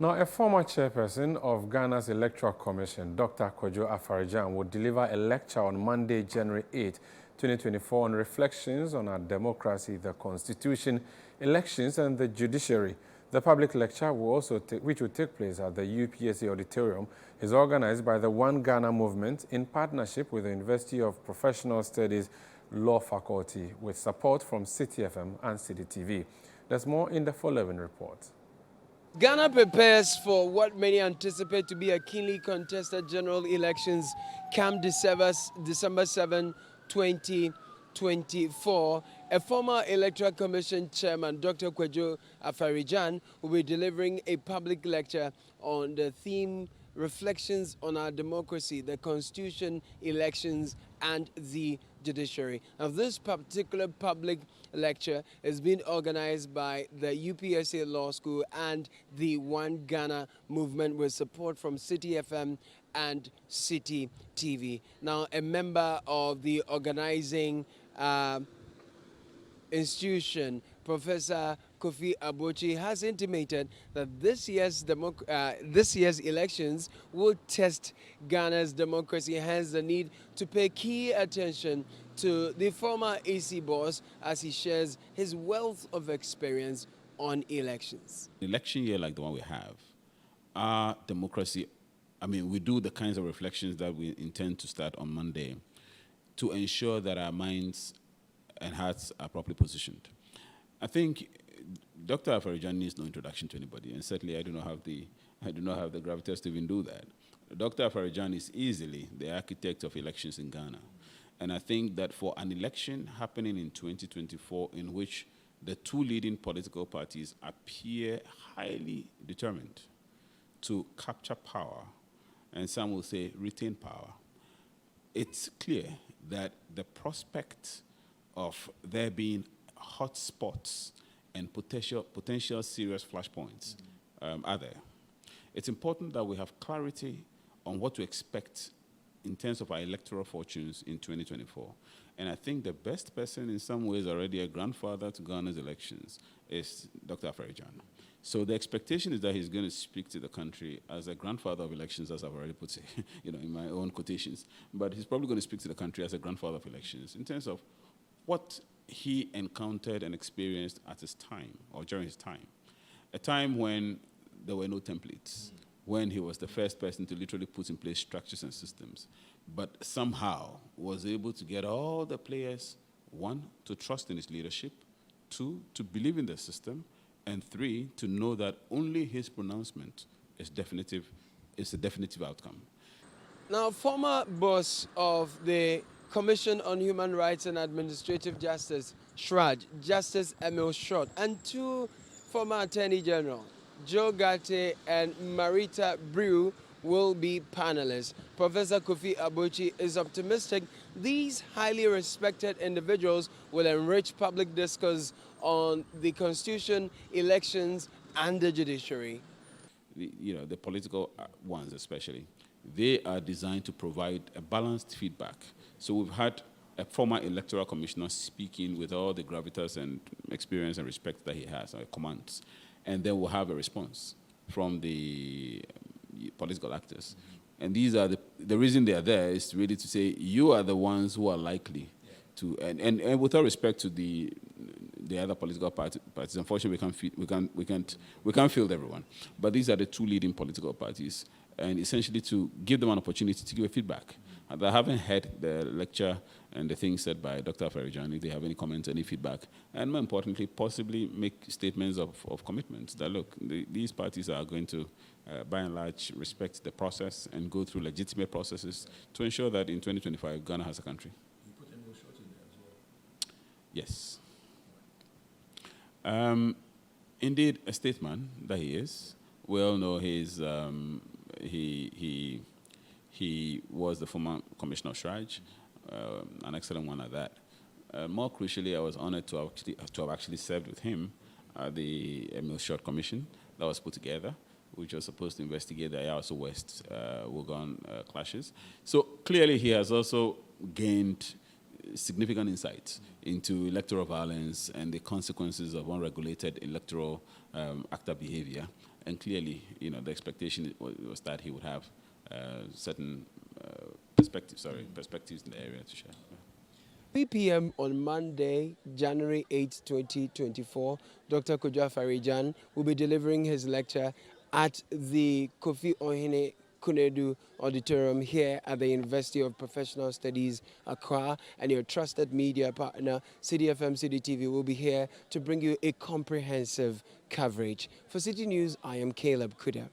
Now, a former chairperson of Ghana's Electoral Commission, Dr. Afari-Gyan, will deliver a lecture on Monday, January 8, 2024, on reflections on our democracy, the constitution, elections, and the judiciary. The public lecture, which will take place at the UPSA Auditorium, is organized by the One Ghana movement in partnership with the University of Professional Studies Law Faculty, with support from Citi FM and Citi TV. There's more in the following report. Ghana prepares for what many anticipate to be a keenly contested general elections come December 7, 2024. A former Electoral Commission chairman, Dr. Afari-Gyan, will be delivering a public lecture on the theme Reflections on Our Democracy, the Constitution, Elections, and the Judiciary. Now, this particular public lecture is being organized by the UPSA Law School and the One Ghana movement with support from Citi FM and Citi TV. Now, a member of the organizing institution, Professor Kofi Abochi, has intimated that this year's elections will test Ghana's democracy, hence the need to pay key attention to the former AC boss as he shares his wealth of experience on elections. An election year like the one we have, our democracy, we do the kinds of reflections that we intend to start on Monday to ensure that our minds and hearts are properly positioned. I think Dr. Afari-Gyan needs no introduction to anybody, and certainly I do not have the gravitas to even do that. Dr. Afari-Gyan is easily the architect of elections in Ghana, and I think that for an election happening in 2024 in which the two leading political parties appear highly determined to capture power, and some will say retain power, it's clear that the prospect of there being hot spots and potential serious flashpoints are there. It's important that we have clarity on what to expect in terms of our electoral fortunes in 2024. And I think the best person, in some ways already a grandfather to Ghana's elections, is Dr. Afari-Gyan. So the expectation is that he's going to speak to the country as a grandfather of elections, as I've already put it, in my own quotations. But he's probably going to speak to the country as a grandfather of elections in terms of what he encountered and experienced at his time, or during his time. A time when there were no templates, when he was the first person to literally put in place structures and systems, but somehow was able to get all the players, one, to trust in his leadership, two, to believe in the system, and three, to know that only his pronouncement is a definitive outcome. Now, former boss of the Commission on Human Rights and Administrative Justice, SHRAJ, Justice Emil Short, and two former Attorney General, Joe Garte and Marita Brew, will be panelists. Professor Kofi Abochi is optimistic these highly respected individuals will enrich public discourse on the Constitution, elections, and the judiciary. The political ones especially, they are designed to provide a balanced feedback. So we've had a former electoral commissioner speaking with all the gravitas and experience and respect that he has, or commands. And then we'll have a response from the political actors. And these are the reason they are there is really to say, you are the ones who are likely to, and with all respect to the other political parties, unfortunately we can't field everyone. But these are the two leading political parties, and essentially to give them an opportunity to give a feedback. And I haven't heard the lecture and the things said by Dr. Afari-Gyan, if they have any comments, any feedback, and more importantly, possibly make statements of commitment that, look, these parties are going to, by and large, respect the process and go through legitimate processes to ensure that in 2025, Ghana has a country. You put Emil Short in there as well? Yes. Indeed, a statesman that he is. We all know he's, he was the former commissioner of SHRAJ, an excellent one at that. More crucially, I was honored to have actually served with him at the Emil Short Commission that was put together, which was supposed to investigate the Ayawaso West Wugan clashes. So clearly, he has also gained significant insights into electoral violence and the consequences of unregulated electoral actor behavior. And clearly, the expectation was that he would have certain perspectives in the area to share. 3 p.m. on Monday, January 8, 2024, Dr. Kojo Afari-Gyan will be delivering his lecture at the Kofi Ohene Kunedu Auditorium here at the University of Professional Studies, Accra, and your trusted media partner, Citi FM, Citi TV, will be here to bring you a comprehensive coverage. For Citi News, I am Caleb Kuda.